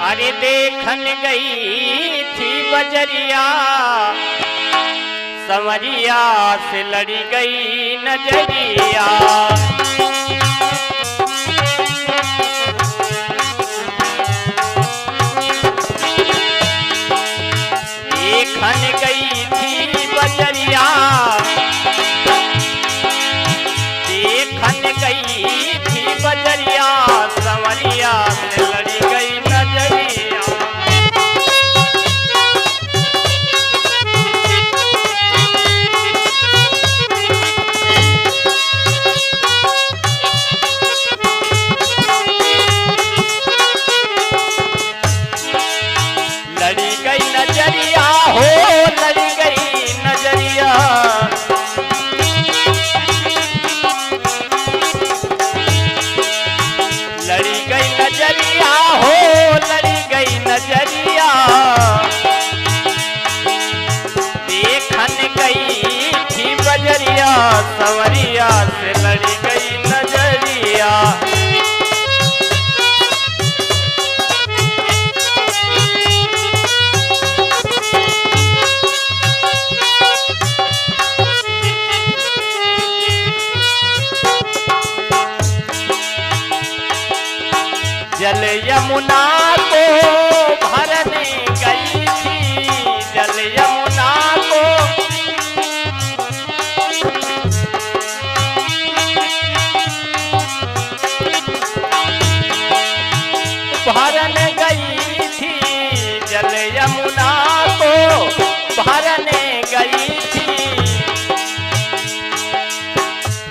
अरे देखन गई थी बजरिया, संवरिया से लड़ी गई नजरिया। देखन गई थी बजरिया, देखन गई थी बजरिया, संवरिया से लड़ी गई नजरिया। लड़ी गई नजरिया हो, लड़ी गई नजरिया। लड़ी गई नजरिया हो, लड़ी गई नजरिया। देखन गई थी बजरिया, संवरिया से लड़ी गई नजरिया। जल यमुना को भरने गई थी, जल यमुना को भरने गई थी, जल यमुना को भरने गई थी।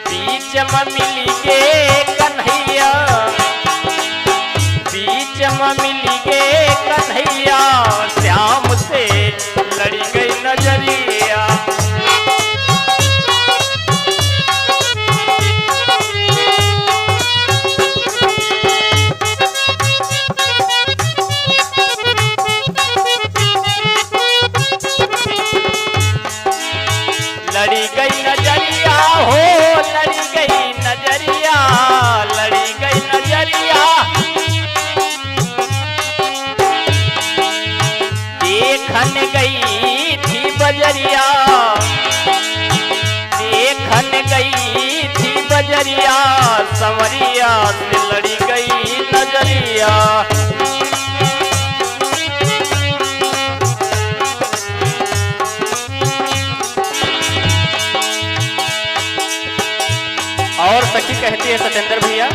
बीच में मिल के कन्हैया, बीच में मिल के कन्हैया, श्याम से लड़ी गई नजरिया। लड़ी गई नजरिया हो, लड़ी गई नजरिया, लड़ी गई नजरिया। देखन गई थी बजरिया, देखन गई थी बजरिया, संवरिया से लड़ी गई नजरिया। और सखी कहती है सतेंद्र भैया,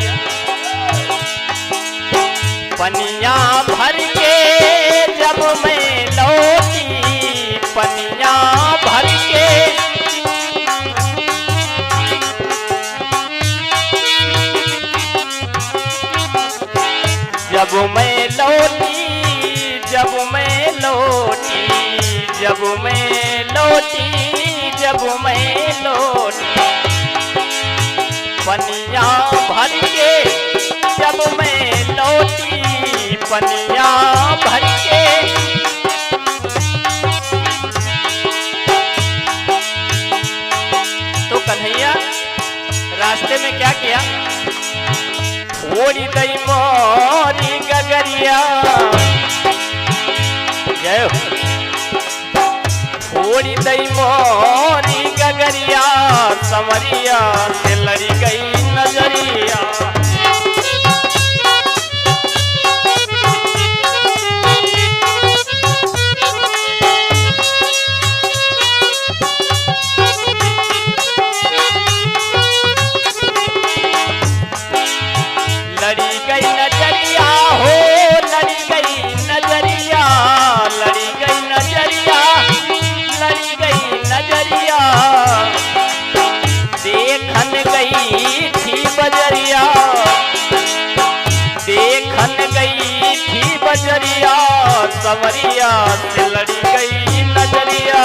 पनिया भर के जब मैं लौटी, पनिया भर के जब मैं लौटी, जब मैं लौटी, जब मैं लौटी, जब मैं लौटी। पनिया भर के जब मैं लौटी, पनिया भर के। तो कन्हैया रास्ते में क्या किया? छोड़ी दई मोरी गगरिया, जय हो। छोड़ी दई मोरी गगरिया, संवरिया से लड़ी गई नजरिया। लड़ी गई नजरिया हो, लड़ी गई नजरिया, लड़ी गई नजरिया, लड़ी गई नजरिया। देखन गई थी बजरिया, देखन गई थी बजरिया, संवरिया से लड़ी गई नजरिया।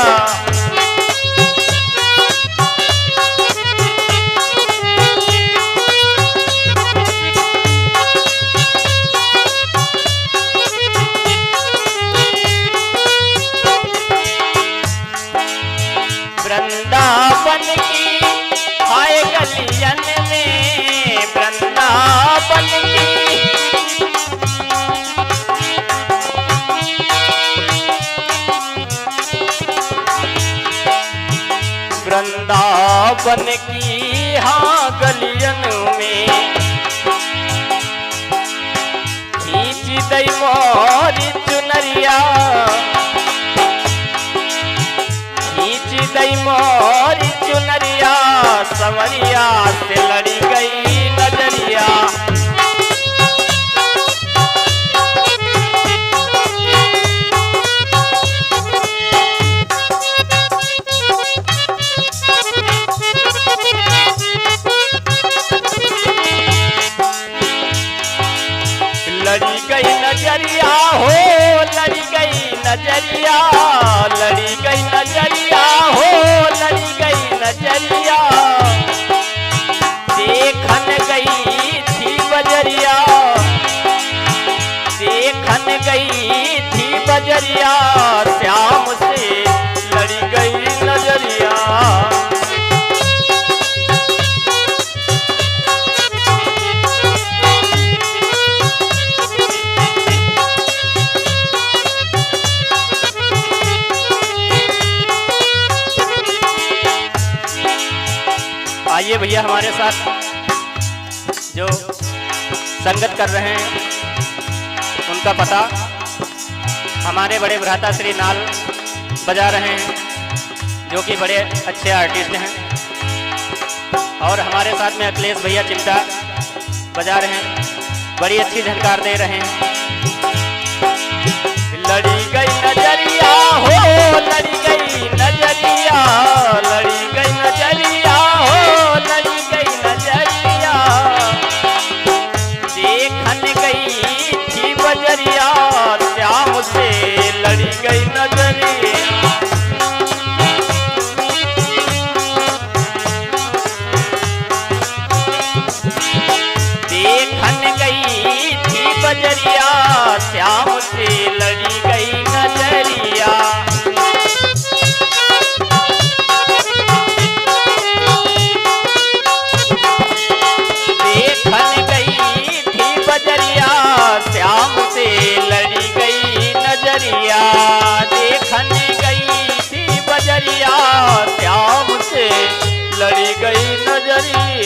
वृंदावन की हाय गलियन में, बन की हाँ गलियन में खींच दई मोरी चुनरिया खींच दई मोरी चुनरिया समरिया से लड़ी गई नजरिया लड़ी गई नजरिया हो लड़ी गई नजरिया लड़ी गई नजरिया हो लड़ी गई नजरिया देखन गई थी बजरिया देखन गई थी बजरिया श्याम से लड़ी गई नजरिया आइए भैया हमारे साथ जो संगत कर रहे हैं उनका पता हमारे बड़े भ्राता श्री नाल बजा रहे हैं जो कि बड़े अच्छे आर्टिस्ट हैं और हमारे साथ में अखिलेश भैया चिमटा बजा रहे हैं बड़ी अच्छी झनकार दे रहे हैं। लड़ी गई नजरिया हो लड़ी गई नजरिया लड़ी गई नजरिया हो लड़ी गई नजरिया देखन गई थी बजरिया श्याम से लड़ी गई नजरिया देखन गई थी बजरिया श्याम से लड़ी गई नजरिया देखन गई थी बजरिया श्याम से लड़ी गई नजरिया देखन गई थी बजरिया श्याम से लड़ी गई नजरिया।